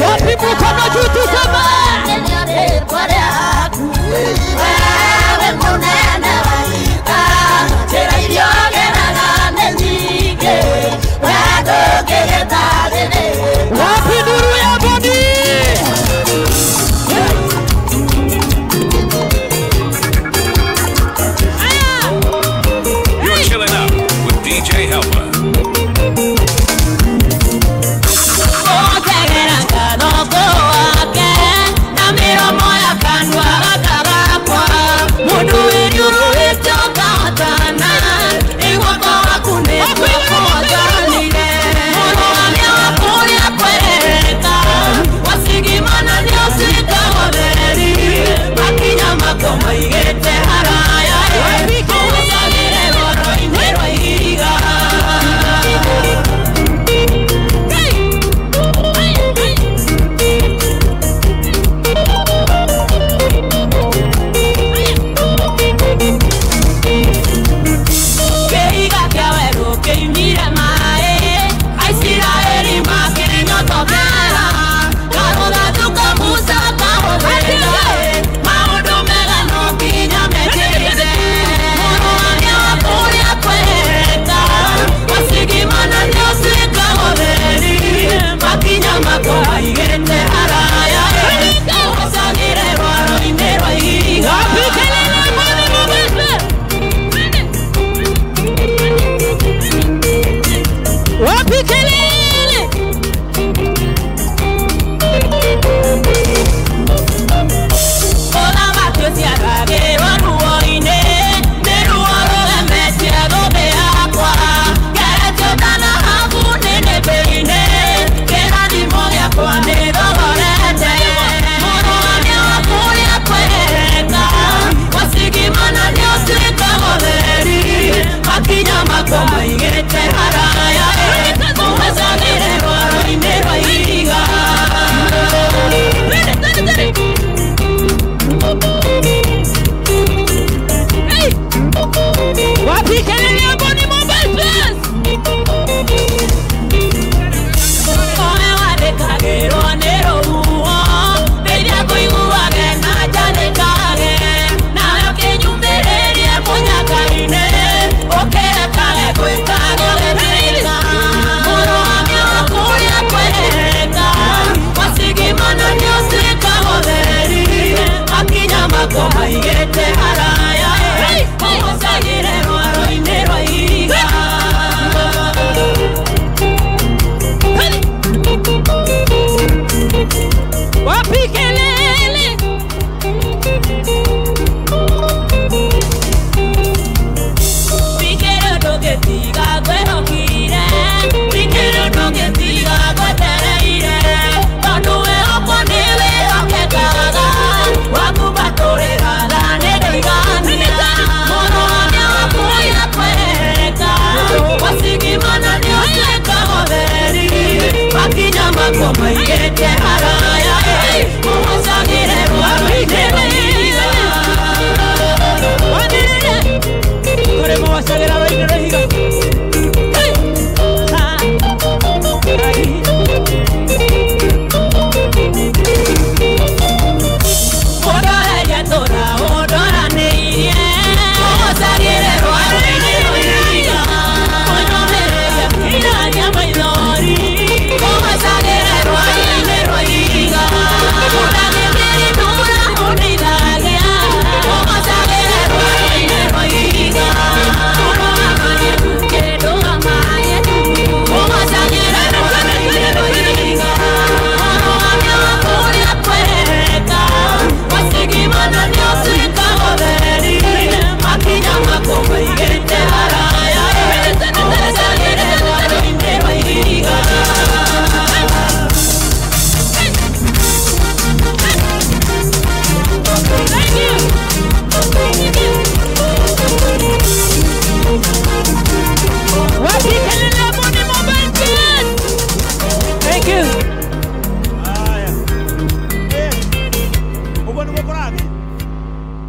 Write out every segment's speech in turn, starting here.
Wapi mkono juu tuseme. Wapi nuru ya bodi. You're chilling out with DJ Helper.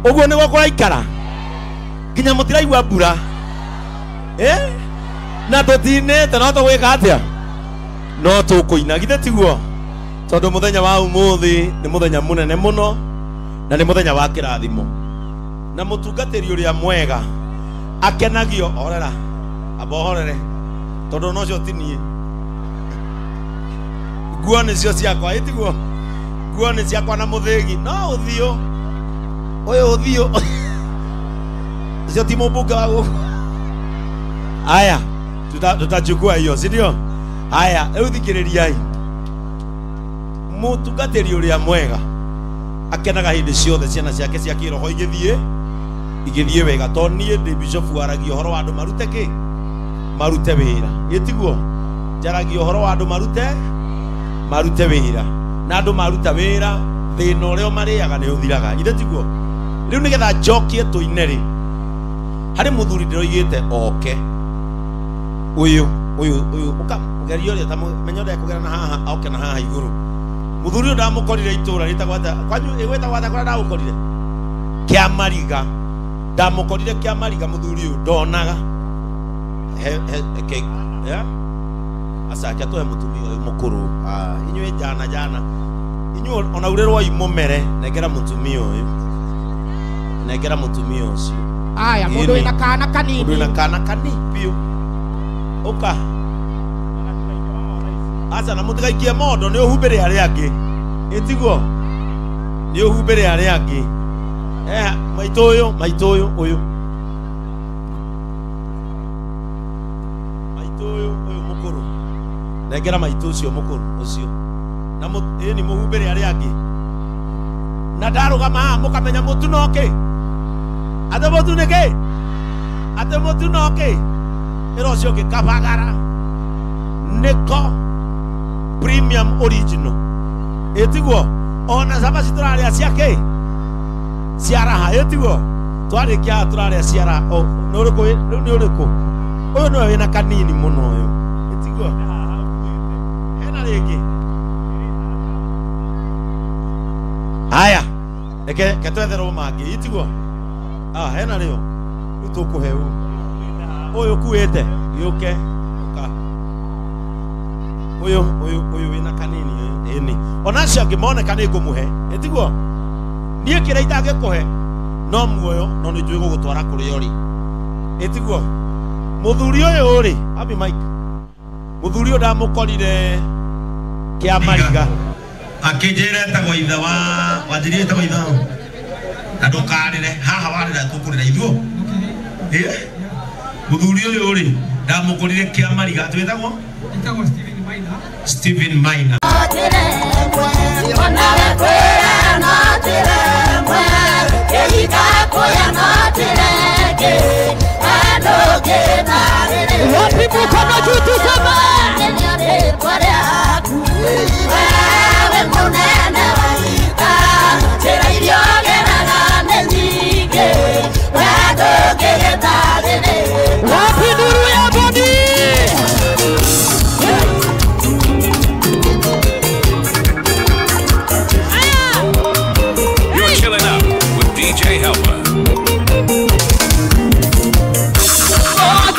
Uguo ni gukura ikara nginya mutiraigua mbura na tutinete no tugwika atia no tukuina githe tiguo tondu muthenya wa umuthi ni muthenya munene muno na ni muthenya wa kirathimo na mutungatiri uria mwega akenagio orera abohorere tondu no cio tinie nguo ni cio ciakwa itiguo nguo ni ciakwa na muthigi no uthio uyu uthio cio ti mumbuka wagu aya tutachukua hiyo si ndio haya euthikiririai mutungatiri uria mwega akenaga hindi ciothe ciana ciake cia kiroho igithie wega to nie ndi bishop waragio horo wa andu marute ki marute wira itiguo jaragio horo wa andu marute wira na andu maruta wira thina uria mariaga ni uthiraga ithe tiguo riu nigetha njokie tuineri hari muthuri ndiroigite oke uyu uka gerio ria tamenyo nda kugera na haha oke na haha iguru muthuri ndamukorire itura ritagwata kwanyu igweta gwata kora ndagukorire kia mariga ndamukorire kia mariga muthuri uyu ndonaga ya asa kia tuhe mutumia uyu mukuru inywe jana inywe ona urerwa imomere negera mutumia uyu negera mutumia ucio aya mundu ina kana kanini piu uka asa na mutigaikie mondo ni uhumbire aria angi itiguo ni uhumbire aria angi maito uyu mukuru negera maito ucio mukuru ucio na ni muhumbire aria angi na ndarugama mukamenya mutunoke ate mutuneke ate mutunoke ero cio gikabagara niko premium original etiguo ona saba citraria ciake ciaraha etiguo twarikia traria ciara o nuriku ni uriku uyu no wina kanini muno uyu etiguo hena ringi haya eke ketwethero mangi etiguo hena rio tukuheu uyu kuete yuke uyu wina kanini ini onacio ngimoneka ni ngumuhe etiguo nie kira itange kuhe no muoyo no ni njui gugutwara kuri ori etiguo muthuri uyu ri abi mike muthuri uyu ndamukorire kia mariga akijira etagwo ithe wanjirie etagwo ithe na ndukarire haha warira tukurira ithuo muthuri uyu ri ndamukorire kia mariga twetagwo Stephen Maina wapi mkono juu tuseme wapi nuru ya bodi DJ Helper. Oh,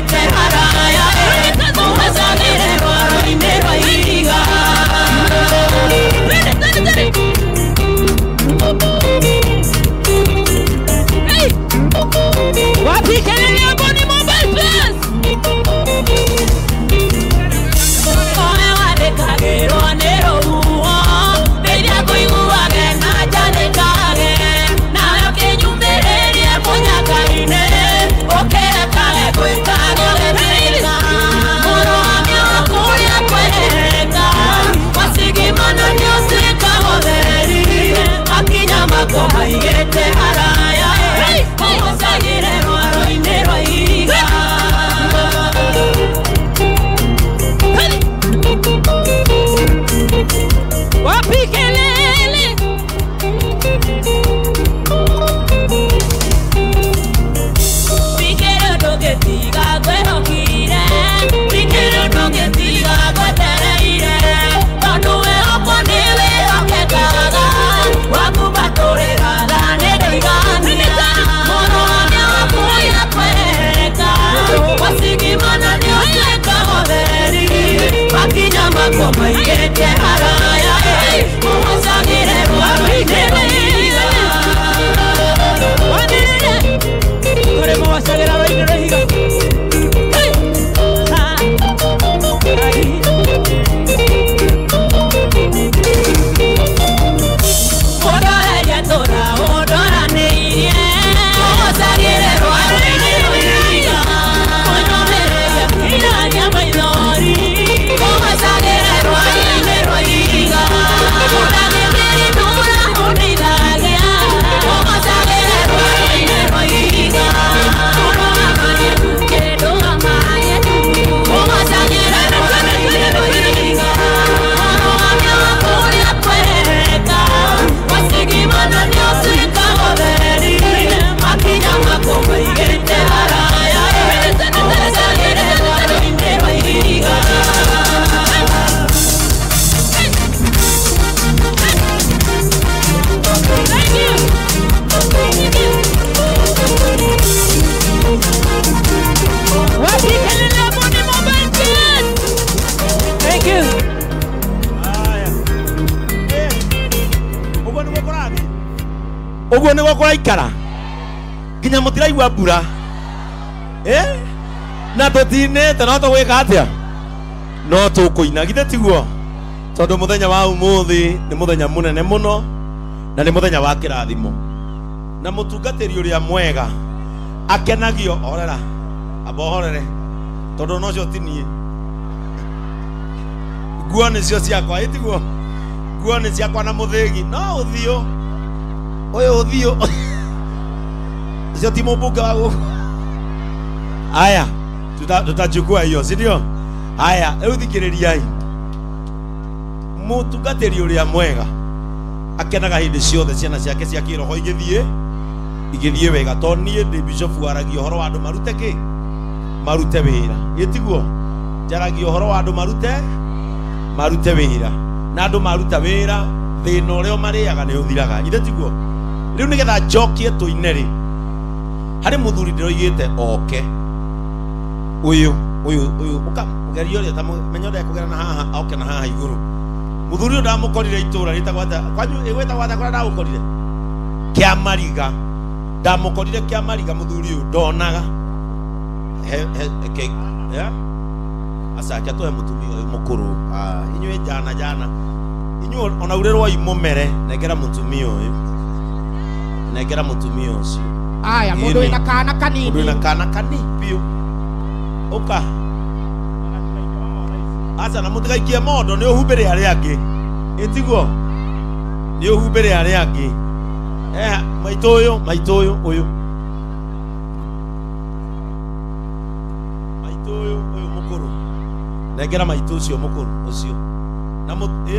igete haraya muhacagire rwaro-inĩ rwa ihiga wapikelele mboni mobile plus oe wadekagĩrwo nĩ rũhuho rĩrĩa ngũiguage na njanĩkage nayo kĩnyumĩrĩrie mũnyaka-inĩ ũkĩrekage gwĩkage wĩmĩka mũrũgamio waku ũrĩa kwereka wasigimana nĩũcikagwo theri makinya mako maigĩte haraya muhacagire rwaro-inĩ rwa ihiga wapikelele pikero ndũngĩtiga ngwĩhokire pikero ndũngĩtiga ngwetereire tondũ wĩhokwo nĩ wĩhokekaga wakumbatũrĩraga nĩ ndũiganĩra mũrũgamio waku ũrĩa kwereka wasigimana nĩũcĩkagwo theri makinya mako maigĩte haraya muhacagire rwaro-inĩ rwa ihiga kũrĩ muhacagĩra rwaro-inĩ rwa ihiga ũndoreria tũra ũndoranĩirie muhacagĩre rwaro-inĩ rwa ihiga ũnyonereria kiraria maithori muhacagĩre rwaro-inĩ rwa ihiga ũndagĩkĩri ndura ũndeithagia muhacagĩre rwaro-inĩ rwa ihiga ũrũgamanie kĩndũ amaye muhacagĩre rwaro-inĩ rwa ihiga mũrũgamio waku ũrĩa kwereka wasigimana nĩũcikagwo theri makinya mako maigĩte haraya muhacagĩre rwaro-inĩ rwa ihiga Thank you. Aya. Uguo nĩguo kũrathiĩ. Uguo nĩguo kũraikara nginya mũtiraigua mbura na tũtinĩte no tũgwĩka atĩa no tũkũina githĩ tiguo tondũ mũthenya wa ũmũthĩ nĩ mũthenya mũnene mũno na nĩ mũthenya wa kĩrathimo na mũtungatĩri ũrĩa mwega akenagio orera abohorere tondũ no cio tinie nguo nĩcio ciakwa ĩtiguo nguo nĩ ciakwa na mũthĩgi no ũthiũ ũyũ ũthiũ cio ti mũmbunge wa gũkũ aya tutachukua hiyo si ndio aya rĩu thikĩrĩriai mũtungatĩri ũrĩa mwega akenaga hĩndĩ ciothe ciana ciake cia kĩroho igĩthiĩ wega tondũ niĩ ndĩ bishop waragia ũhoro wa andũ marute kĩ marute wĩra ĩtiguo njaragia ũhoro wa andũ marute wĩra na andũ maruta wĩra thĩna ũrĩa marĩaga nĩ ũthiraga ithe tiguo rĩu nĩgetha njokie tũine rĩ harĩ mũthuri ndĩroigĩte oke ũyũ ũgerio rĩa menya ũrĩa kũgera na haha oke na haha igũrũ mũthuri ũyũ ndamũkorire itũũra rĩtagwo atĩa kwanyu ĩgwĩtagwo atĩa kũrĩa ndamũkorire Kĩamariga ndamũkorire Kĩamariga mũthuri ũyũ ndonaga acake tũhe mũtumia ũyũ mũkũrũ inyuĩ jana inyuĩ ona urĩrwo imũmere nengera mũtumia ũyũ nengera mũtumia ũcio aya mũndũ wĩna kana kanini mũndũ wĩna kana kanini biũ ũka aca na mũtigaikie mondo nĩ ũhumbĩre arĩa angĩ ĩtiguo nĩ ũhumbĩre arĩa angĩ maitũ ũyũ mũkũrũ nengera maitũ ũcio mũkũrũ ũcio na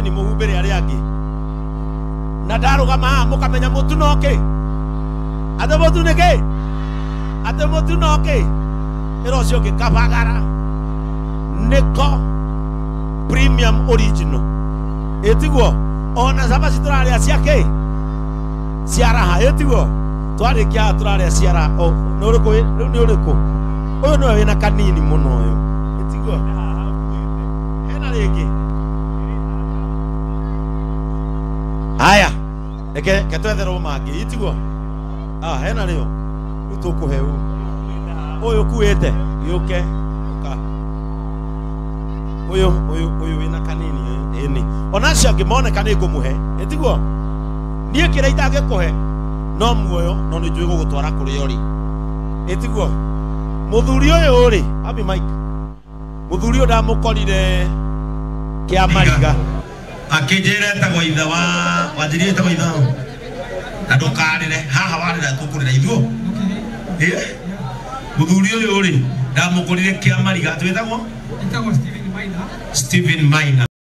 nĩ mũhumbĩre arĩa angĩ na ndarũgama haha mũkamenya mũtu no kĩ atĩ mũtu nĩ kĩ atĩ mũtu no kĩ ĩra ũcio ũngĩ kabagara nĩko premium original ĩtiguo ona cabaci tũrarĩa cia kĩ cia raha ĩtiguo twarĩkia tũrarĩa cia raha nĩ ũrĩkũ rĩu nĩ ũrĩkũ Oyo no wina kanini muno oyo. Etigwa. Hena rege. Haya. Eke ketwethero mangi. Etigwa. Ah, hena reo. Utukuhe u. Oyo kuete. Yuke. Ka. Oyo wina kanini eni. Onacio ngimone kana igumuhe. Etigwa. Nie kira itage kuhe. No muoyo no ni njui gugutwara kuri ori. Etigwa. Muthuri uyu ri, abi Mike. Muthuri uyu ndamukorire kia mariga. Akijere etagwo ithe wa njiri etagwo ithe na ndukarire haha warira tukurira ithuo muthuri uyu ri ndamukorire kia mariga twetagwo Stephen Maina